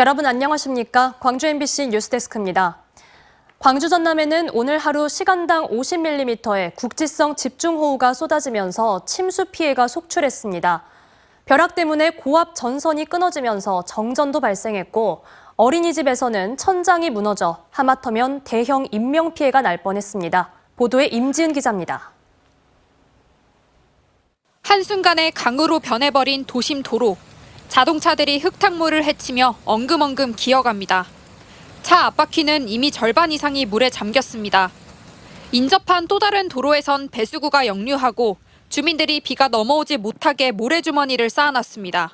여러분 안녕하십니까? 광주 MBC 뉴스데스크입니다. 광주 전남에는 오늘 하루 시간당 50mm의 국지성 집중호우가 쏟아지면서 침수 피해가 속출했습니다. 벼락 때문에 고압 전선이 끊어지면서 정전도 발생했고 어린이집에서는 천장이 무너져 하마터면 대형 인명피해가 날 뻔했습니다. 보도에 임지은 기자입니다. 한순간에 강으로 변해버린 도심 도로. 자동차들이 흙탕물을 헤치며 엉금엉금 기어갑니다. 차 앞바퀴는 이미 절반 이상이 물에 잠겼습니다. 인접한 또 다른 도로에선 배수구가 역류하고 주민들이 비가 넘어오지 못하게 모래주머니를 쌓아놨습니다.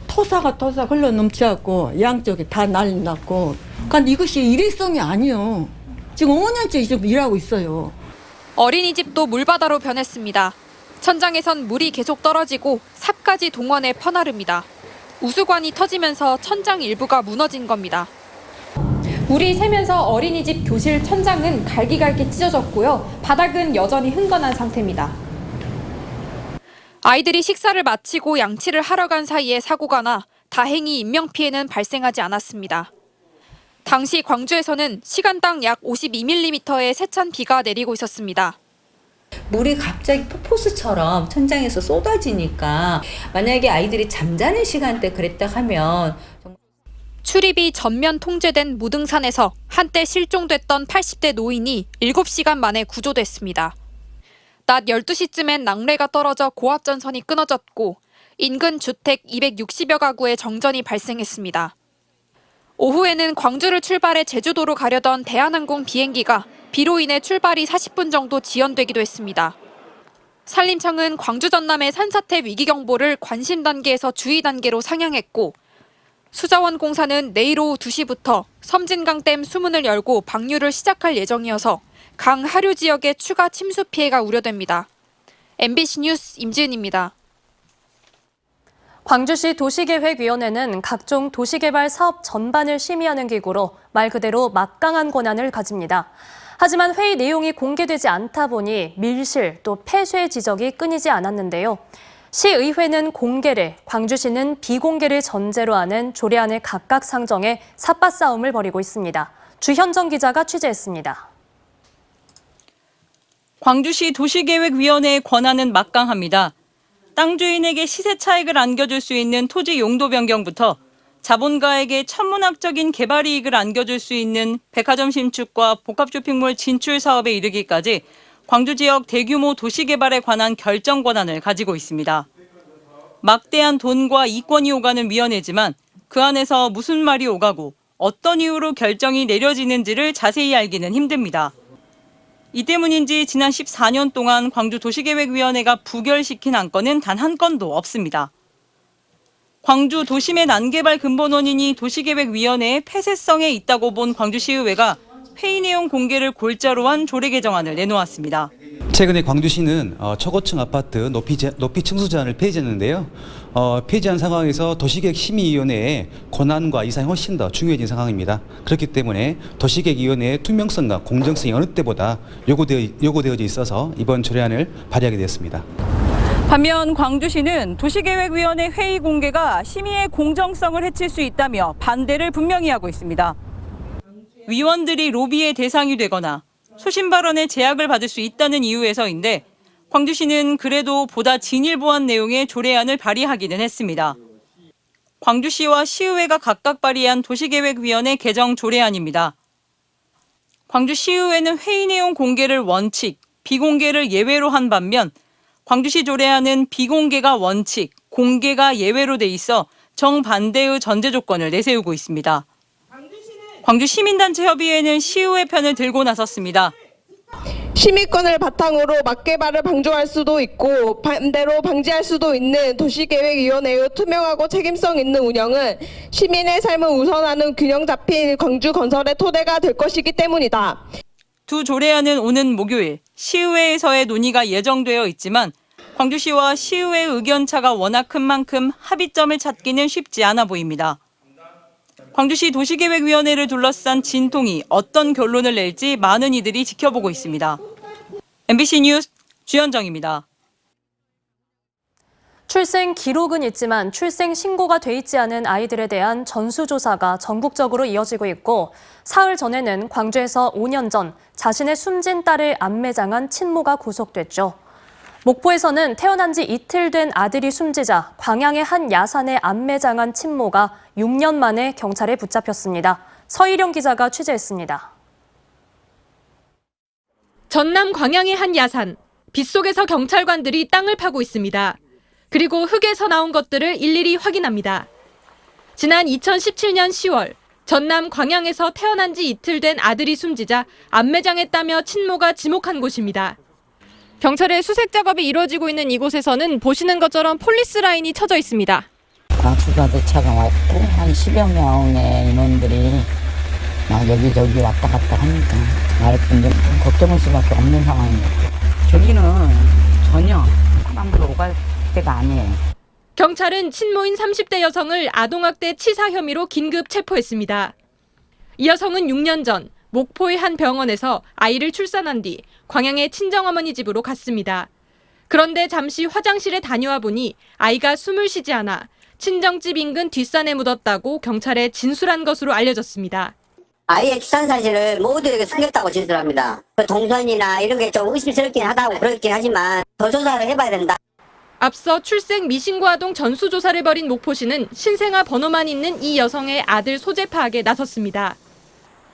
토사가 흘러 넘쳐갖고 양쪽에 다 난리 났고, 그러니까 이것이 일회성이 아니에요. 지금 5년째 지금 일하고 있어요. 어린이집도 물바다로 변했습니다. 천장에선 물이 계속 떨어지고 삽까지 동원에 퍼나릅니다. 우수관이 터지면서 천장 일부가 무너진 겁니다. 물이 새면서 어린이집 교실 천장은 갈기갈기 찢어졌고요. 바닥은 여전히 흥건한 상태입니다. 아이들이 식사를 마치고 양치를 하러 간 사이에 사고가 나 다행히 인명피해는 발생하지 않았습니다. 당시 광주에서는 시간당 약 52mm의 세찬 비가 내리고 있었습니다. 물이 갑자기 폭포수처럼 천장에서 쏟아지니까 만약에 아이들이 잠자는 시간대 그랬다 하면 출입이 전면 통제된 무등산에서 한때 실종됐던 80대 노인이 7시간 만에 구조됐습니다. 낮 12시쯤엔 낙뢰가 떨어져 고압전선이 끊어졌고 인근 주택 260여 가구에 정전이 발생했습니다. 오후에는 광주를 출발해 제주도로 가려던 대한항공 비행기가 비로 인해 출발이 40분 정도 지연되기도 했습니다. 산림청은 광주 전남의 산사태 위기경보를 관심 단계에서 주의 단계로 상향했고 수자원공사는 내일 오후 2시부터 섬진강댐 수문을 열고 방류를 시작할 예정이어서 강 하류 지역의 추가 침수 피해가 우려됩니다. MBC 뉴스 임지은입니다. 광주시 도시계획위원회는 각종 도시개발 사업 전반을 심의하는 기구로 말 그대로 막강한 권한을 가집니다. 하지만 회의 내용이 공개되지 않다 보니 밀실 또 폐쇄 지적이 끊이지 않았는데요. 시의회는 공개를, 광주시는 비공개를 전제로 하는 조례안을 각각 상정해 삿바 싸움을 벌이고 있습니다. 주현정 기자가 취재했습니다. 광주시 도시계획위원회의 권한은 막강합니다. 땅 주인에게 시세 차익을 안겨줄 수 있는 토지 용도 변경부터 자본가에게 천문학적인 개발 이익을 안겨줄 수 있는 백화점 신축과 복합 쇼핑몰 진출 사업에 이르기까지 광주 지역 대규모 도시 개발에 관한 결정 권한을 가지고 있습니다. 막대한 돈과 이권이 오가는 위원회지만 그 안에서 무슨 말이 오가고 어떤 이유로 결정이 내려지는지를 자세히 알기는 힘듭니다. 이 때문인지 지난 14년 동안 광주 도시계획위원회가 부결시킨 안건은 단 한 건도 없습니다. 광주 도심의 난개발 근본 원인이 도시계획위원회의 폐쇄성에 있다고 본 광주시의회가 회의 내용 공개를 골자로 한 조례 개정안을 내놓았습니다. 최근에 광주시는 초고층 아파트 높이 층수 제한을 폐지했는데요. 폐지한 상황에서 도시계획심의위원회의 권한과 이상이 훨씬 더 중요해진 상황입니다. 그렇기 때문에 도시계획위원회의 투명성과 공정성이 어느 때보다 요구되어져 있어서 이번 조례안을 발의하게 되었습니다. 반면 광주시는 도시계획위원회 회의 공개가 심의의 공정성을 해칠 수 있다며 반대를 분명히 하고 있습니다. 위원들이 로비의 대상이 되거나 소신 발언에 제약을 받을 수 있다는 이유에서인데 광주시는 그래도 보다 진일보한 내용의 조례안을 발의하기는 했습니다. 광주시와 시의회가 각각 발의한 도시계획위원회 개정 조례안입니다. 광주시의회는 회의 내용 공개를 원칙, 비공개를 예외로 한 반면 광주시 조례안은 비공개가 원칙, 공개가 예외로 돼 있어 정반대의 전제 조건을 내세우고 있습니다. 광주시민단체협의회는 시의회 편을 들고 나섰습니다. 시민권을 바탕으로 막개발을 방조할 수도 있고 반대로 방지할 수도 있는 도시계획위원회의 투명하고 책임성 있는 운영은 시민의 삶을 우선하는 균형 잡힌 광주 건설의 토대가 될 것이기 때문이다. 두 조례안은 오는 목요일 시의회에서의 논의가 예정되어 있지만 광주시와 시의회 의견차가 워낙 큰 만큼 합의점을 찾기는 쉽지 않아 보입니다. 광주시 도시계획위원회를 둘러싼 진통이 어떤 결론을 낼지 많은 이들이 지켜보고 있습니다. MBC 뉴스 주현정입니다. 출생 기록은 있지만 출생 신고가 돼 있지 않은 아이들에 대한 전수조사가 전국적으로 이어지고 있고 사흘 전에는 광주에서 5년 전 자신의 숨진 딸을 암매장한 친모가 구속됐죠. 목포에서는 태어난 지 이틀 된 아들이 숨지자 광양의 한 야산에 암매장한 친모가 6년 만에 경찰에 붙잡혔습니다. 서희령 기자가 취재했습니다. 전남 광양의 한 야산. 빗속에서 경찰관들이 땅을 파고 있습니다. 그리고 흙에서 나온 것들을 일일이 확인합니다. 지난 2017년 10월 전남 광양에서 태어난 지 이틀 된 아들이 숨지자 암매장했다며 친모가 지목한 곳입니다. 경찰의 수색 작업이 이루어지고 있는 이곳에서는 보시는 것처럼 폴리스 라인이 쳐져 있습니다. 수사대차가 왔고 한 10여 명의 인원들이 막 여기저기 왔다 갔다 하니까 말뿐 걱정할 수밖에 없는 상황이었고 저기는 전혀 사람들 오갈 때가 아니에요. 경찰은 친모인 30대 여성을 아동학대 치사 혐의로 긴급 체포했습니다. 이 여성은 6년 전 목포의 한 병원에서 아이를 출산한 뒤 광양의 친정어머니 집으로 갔습니다. 그런데 잠시 화장실에 다녀와 보니 아이가 숨을 쉬지 않아 친정집 인근 뒷산에 묻었다고 경찰에 진술한 것으로 알려졌습니다. 아이의 출산 사실을 모두에게 숨겼다고 진술합니다. 그 동선이나 이런 게 좀 의심스럽긴 하다고 그렇긴 하지만 더 조사를 해봐야 된다. 앞서 출생 미신고 아동 전수조사를 벌인 목포시는 신생아 번호만 있는 이 여성의 아들 소재 파악에 나섰습니다.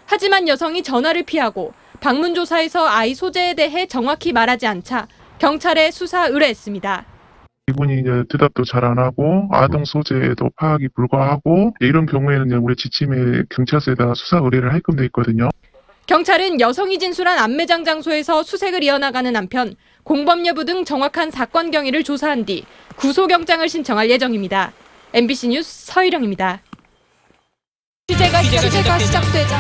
하지만 여성이 전화를 피하고 방문 조사에서 아이 소재에 대해 정확히 말하지 않자 경찰에 수사 의뢰했습니다. 이분이 이제 대답도 잘 안 하고 아동 소재도 파악이 불가하고 이런 경우에는 우리 지침에 경찰서에다가 수사 의뢰를 하게끔 돼 있거든요. 경찰은 여성이 진술한 암매장 장소에서 수색을 이어나가는 한편 공범 여부 등 정확한 사건 경위를 조사한 뒤 구속영장을 신청할 예정입니다. MBC 뉴스 서희령입니다. 취재가 시작되자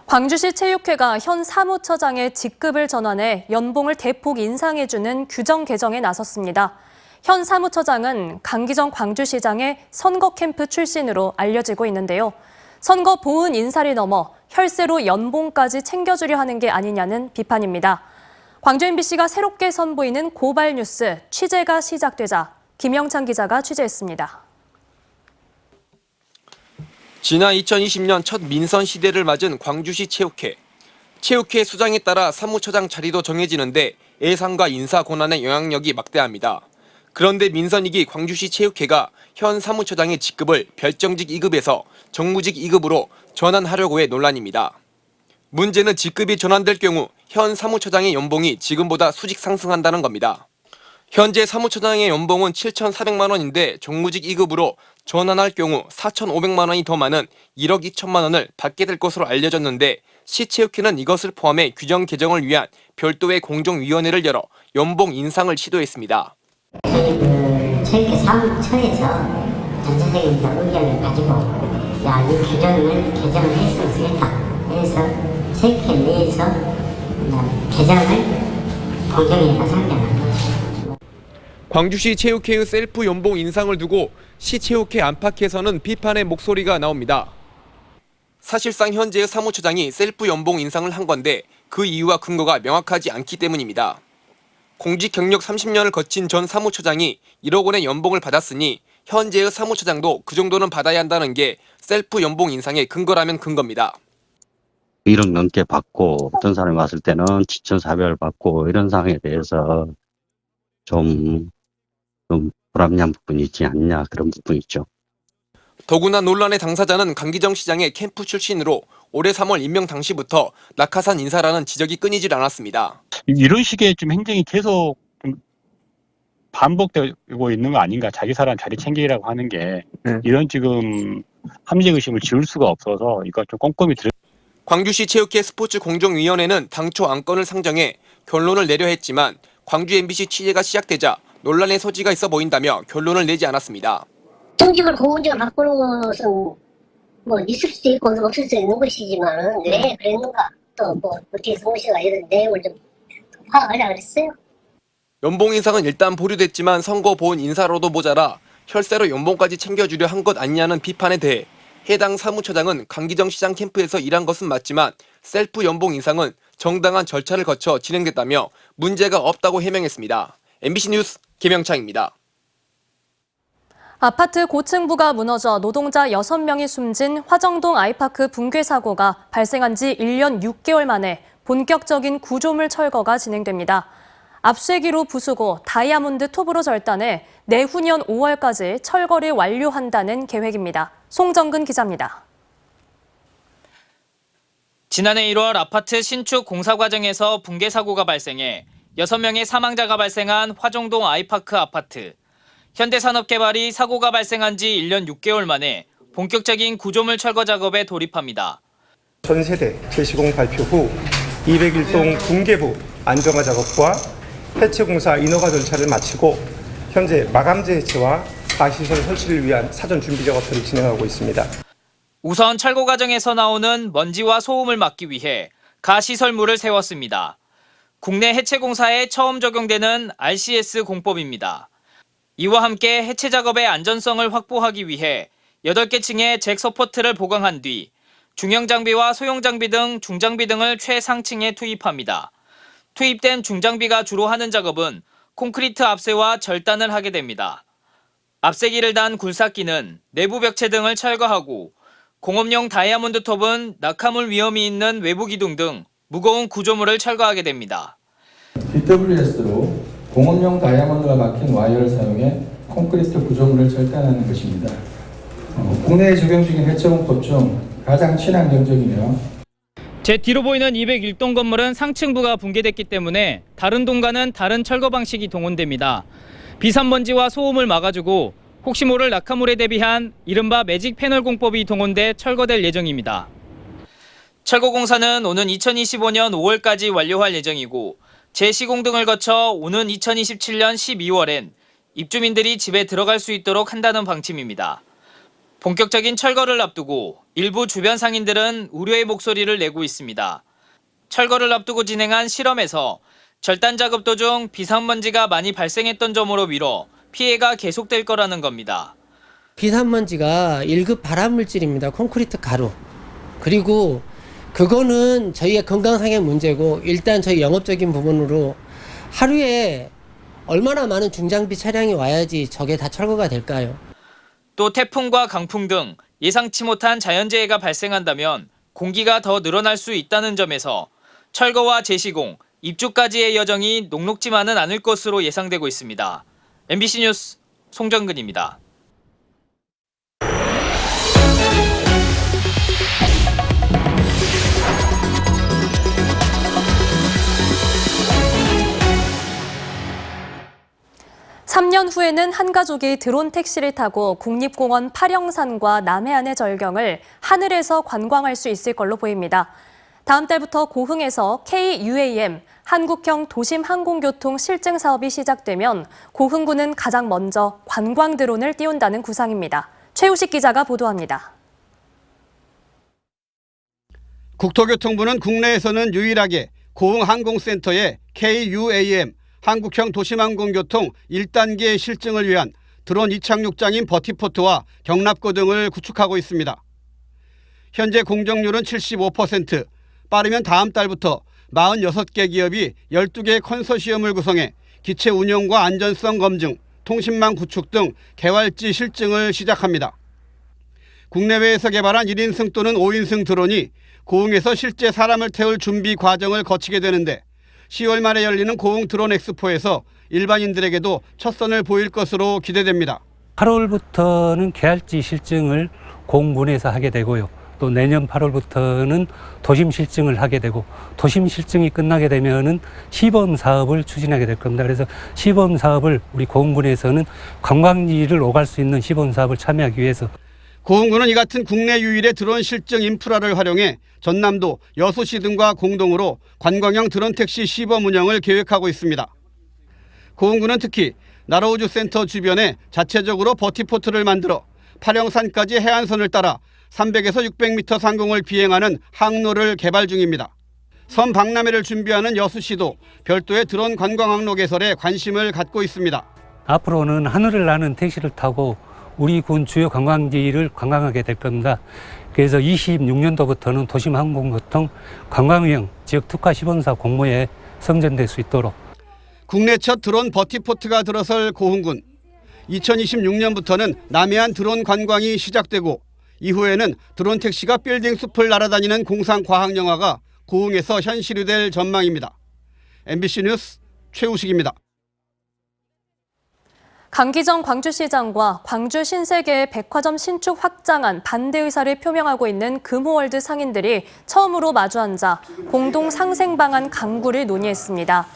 광주시 체육회가 현 사무처장의 직급을 전환해 연봉을 대폭 인상해주는 규정 개정에 나섰습니다. 현 사무처장은 강기정 광주시장의 선거 캠프 출신으로 알려지고 있는데요. 선거 보은 인사를 넘어 혈세로 연봉까지 챙겨주려 하는 게 아니냐는 비판입니다. 광주 MBC가 새롭게 선보이는 고발 뉴스 취재가 시작되자 김영찬 기자가 취재했습니다. 지난 2020년 첫 민선 시대를 맞은 광주시 체육회. 체육회 수장에 따라 사무처장 자리도 정해지는데 예산과 인사 권한의 영향력이 막대합니다. 그런데 민선 2기 광주시 체육회가 현 사무처장의 직급을 별정직 2급에서 정무직 2급으로 전환하려고 해 논란입니다. 문제는 직급이 전환될 경우 현 사무처장의 연봉이 지금보다 수직 상승한다는 겁니다. 현재 사무처장의 연봉은 7,400만 원인데 정무직 2급으로 전환할 경우 4,500만 원이 더 많은 1억 2천만 원을 받게 될 것으로 알려졌는데 시체육회는 이것을 포함해 규정 개정을 위한 별도의 공정위원회를 열어 연봉 인상을 시도했습니다. 체육회 사무처에서 전체적인 의견을 가지고 이 규정을 개정을 했으면 쓰겠다. 그래서 체육회 내에서 개정을 공정위원회가 상정한 거죠. 광주시 체육회의 셀프 연봉 인상을 두고 시체육회 안팎에서는 비판의 목소리가 나옵니다. 사실상 현재의 사무처장이 셀프 연봉 인상을 한 건데 그 이유와 근거가 명확하지 않기 때문입니다. 공직 경력 30년을 거친 전 사무처장이 1억 원의 연봉을 받았으니 현재의 사무처장도 그 정도는 받아야 한다는 게 셀프 연봉 인상의 근거라면 근거입니다. 1억 넘게 받고 어떤 사람이 왔을 때는 7,400을 받고 이런 상황에 대해서 좀 불합리한 부분이 있지 않냐 그런 부분이 있죠. 더구나 논란의 당사자는 강기정 시장의 캠프 출신으로 올해 3월 임명 당시부터 낙하산 인사라는 지적이 끊이질 않았습니다. 이런 식의 좀 행정이 계속 좀 반복되고 있는 거 아닌가. 자기 사람 자리 챙기라고 하는 게 이런 지금 함재 의심을 지울 수가 없어서 이거 좀 꼼꼼히 광주시 체육회 스포츠 공정위원회는 당초 안건을 상정해 결론을 내려 했지만 광주 MBC 취재가 시작되자 논란의 소지가 있어 보인다며 결론을 내지 않았습니다. 정직을 공무원직을 바꾸는 것은 뭐 있을 수도 있고 없을 수도 있는 것이지만 왜 그랬는가 또 뭐 어떻게 성씨가 이런 내용을 좀 파악하려고 그랬어요. 연봉 인상은 일단 보류됐지만 선거 보훈 인사로도 모자라 혈세로 연봉까지 챙겨주려 한 것 아니냐는 비판에 대해 해당 사무처장은 강기정 시장 캠프에서 일한 것은 맞지만 셀프 연봉 인상은 정당한 절차를 거쳐 진행됐다며 문제가 없다고 해명했습니다. MBC 뉴스 김영창입니다. 아파트 고층부가 무너져 노동자 6명이 숨진 화정동 아이파크 붕괴 사고가 발생한 지 1년 6개월 만에 본격적인 구조물 철거가 진행됩니다. 압쇄기로 부수고 다이아몬드 톱으로 절단해 내후년 5월까지 철거를 완료한다는 계획입니다. 송정근 기자입니다. 지난해 1월 아파트 신축 공사 과정에서 붕괴 사고가 발생해 6명의 사망자가 발생한 화정동 아이파크 아파트. 현대산업개발이 사고가 발생한 지 1년 6개월 만에 본격적인 구조물 철거 작업에 돌입합니다. 전세대 재시공 발표 후 201동 붕괴부 안정화 작업과 해체공사 인허가 절차를 마치고 현재 마감재 해체와 가시설 설치를 위한 사전 준비 작업들을 진행하고 있습니다. 우선 철거 과정에서 나오는 먼지와 소음을 막기 위해 가시설물을 세웠습니다. 국내 해체공사에 처음 적용되는 RCS 공법입니다. 이와 함께 해체 작업의 안전성을 확보하기 위해 8개 층의 잭 서포트를 보강한 뒤 중형 장비와 소형 장비 등 중장비 등을 최상층에 투입합니다. 투입된 중장비가 주로 하는 작업은 콘크리트 압쇄와 절단을 하게 됩니다. 압쇄기를 단 굴삭기는 내부 벽체 등을 철거하고 공업용 다이아몬드 톱은 낙하물 위험이 있는 외부 기둥 등 무거운 구조물을 철거하게 됩니다. BWS로 공업용 다이아몬드가 박힌 와이어를 사용해 콘크리트 구조물을 절단하는 것입니다. 국내에 적용 중인 해체공법 중 가장 친환경적이며 제 뒤로 보이는 201동 건물은 상층부가 붕괴됐기 때문에 다른 동과는 다른 철거 방식이 동원됩니다. 비산먼지와 소음을 막아주고 혹시 모를 낙하물에 대비한 이른바 매직 패널 공법이 동원돼 철거될 예정입니다. 철거 공사는 오는 2025년 5월까지 완료할 예정이고 재시공 등을 거쳐 오는 2027년 12월엔 입주민들이 집에 들어갈 수 있도록 한다는 방침입니다. 본격적인 철거를 앞두고 일부 주변 상인들은 우려의 목소리를 내고 있습니다. 철거를 앞두고 진행한 실험에서 절단 작업 도중 비산먼지가 많이 발생했던 점으로 미뤄 피해가 계속될 거라는 겁니다. 비산먼지가 1급 발암물질입니다. 콘크리트 가루. 그리고 그거는 저희의 건강상의 문제고 일단 저희 영업적인 부분으로 하루에 얼마나 많은 중장비 차량이 와야지 저게 다 철거가 될까요? 또 태풍과 강풍 등 예상치 못한 자연재해가 발생한다면 공기가 더 늘어날 수 있다는 점에서 철거와 재시공, 입주까지의 여정이 녹록지만은 않을 것으로 예상되고 있습니다. MBC 뉴스 송정근입니다. (3년) 후에는 한 가족이 드론 택시를 타고 국립공원 파령산과 남해안의 절경을 하늘에서 관광할 수 있을 걸로 보입니다. 다음 달부터 고흥에서 KUAM 한국형 도심항공교통 실증 사업이 시작되면 고흥군은 가장 먼저 관광 드론을 띄운다는 구상입니다. 최우식 기자가 보도합니다. 국토교통부는 국내에서는 유일하게 고흥항공센터에 KUAM 한국형 도심항공교통 1단계 실증을 위한 드론 이착륙장인 버티포트와 경납고 등을 구축하고 있습니다. 현재 공정률은 75%, 빠르면 다음 달부터 46개 기업이 12개 컨소시엄을 구성해 기체 운영과 안전성 검증, 통신망 구축 등 개활지 실증을 시작합니다. 국내외에서 개발한 1인승 또는 5인승 드론이 고흥에서 실제 사람을 태울 준비 과정을 거치게 되는데 10월 말에 열리는 고흥 드론 엑스포에서 일반인들에게도 첫 선을 보일 것으로 기대됩니다. 8월부터는 개활지 실증을 고흥군에서 하게 되고요. 또 내년 8월부터는 도심 실증을 하게 되고 도심 실증이 끝나게 되면은 시범 사업을 추진하게 될 겁니다. 그래서 시범 사업을 우리 고흥군에서는 관광지를 오갈 수 있는 시범 사업을 참여하기 위해서 고흥군은 이 같은 국내 유일의 드론 실증 인프라를 활용해 전남도, 여수시 등과 공동으로 관광형 드론 택시 시범 운영을 계획하고 있습니다. 고흥군은 특히 나로우주 센터 주변에 자체적으로 버티포트를 만들어 파령산까지 해안선을 따라 300에서 600m 상공을 비행하는 항로를 개발 중입니다. 섬 박람회를 준비하는 여수시도 별도의 드론 관광 항로 개설에 관심을 갖고 있습니다. 앞으로는 하늘을 나는 택시를 타고 우리 군 주요 관광지를 관광하게 될 겁니다. 그래서 26년도부터는 도심 항공교통 관광형 지역 특화 시범사 공모에 선정될 수 있도록. 국내 첫 드론 버티포트가 들어설 고흥군. 2026년부터는 남해안 드론 관광이 시작되고 이후에는 드론 택시가 빌딩 숲을 날아다니는 공상 과학 영화가 고흥에서 현실이 될 전망입니다. MBC 뉴스 최우식입니다. 강기정 광주시장과 광주 신세계의 백화점 신축 확장안 반대 의사를 표명하고 있는 금호월드 상인들이 처음으로 마주 앉아 공동 상생 방안 강구를 논의했습니다.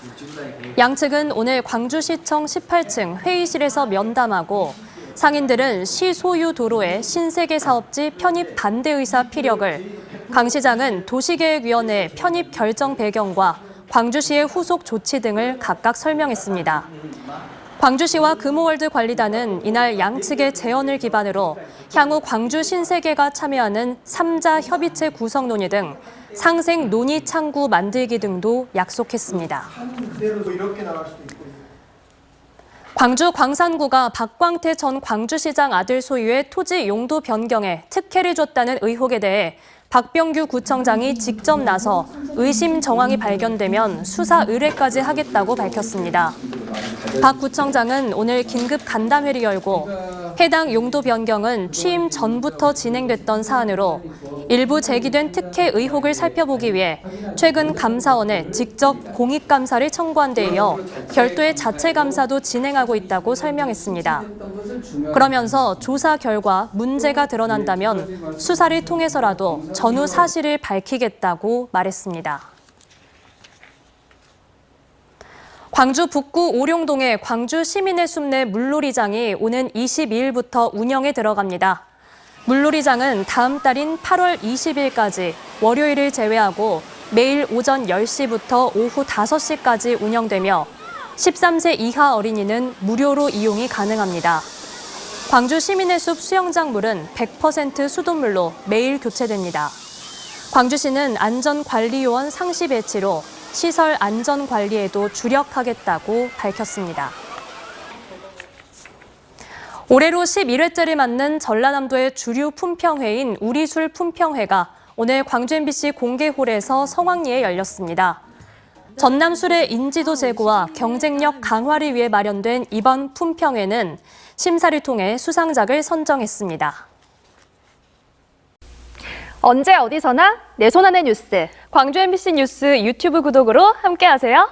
양측은 오늘 광주시청 18층 회의실에서 면담하고 상인들은 시 소유 도로의 신세계 사업지 편입 반대 의사 피력을, 강 시장은 도시계획위원회 편입 결정 배경과 광주시의 후속 조치 등을 각각 설명했습니다. 광주시와 금호월드 관리단은 이날 양측의 제언을 기반으로 향후 광주 신세계가 참여하는 3자 협의체 구성 논의 등 상생 논의 창구 만들기 등도 약속했습니다. 광주 광산구가 박광태 전 광주시장 아들 소유의 토지 용도 변경에 특혜를 줬다는 의혹에 대해 박병규 구청장이 직접 나서 의심 정황이 발견되면 수사 의뢰까지 하겠다고 밝혔습니다. 박 구청장은 오늘 긴급 간담회를 열고 해당 용도 변경은 취임 전부터 진행됐던 사안으로 일부 제기된 특혜 의혹을 살펴보기 위해 최근 감사원에 직접 공익감사를 청구한 데 이어 별도의 자체 감사도 진행하고 있다고 설명했습니다. 그러면서 조사 결과 문제가 드러난다면 수사를 통해서라도 전후 사실을 밝히겠다고 말했습니다. 광주 북구 오룡동의 광주 시민의 숲내 물놀이장이 오는 22일부터 운영에 들어갑니다. 물놀이장은 다음 달인 8월 20일까지 월요일을 제외하고 매일 오전 10시부터 오후 5시까지 운영되며 13세 이하 어린이는 무료로 이용이 가능합니다. 광주 시민의 숲 수영장 물은 100% 수돗물로 매일 교체됩니다. 광주시는 안전관리요원 상시 배치로 시설 안전관리에도 주력하겠다고 밝혔습니다. 올해로 11회째를 맞는 전라남도의 주류 품평회인 우리술 품평회가 오늘 광주 MBC 공개홀에서 성황리에 열렸습니다. 전남술의 인지도 제고와 경쟁력 강화를 위해 마련된 이번 품평회는 심사를 통해 수상작을 선정했습니다. 언제 어디서나 내 손 안의 뉴스. 광주 MBC 뉴스 유튜브 구독으로 함께하세요.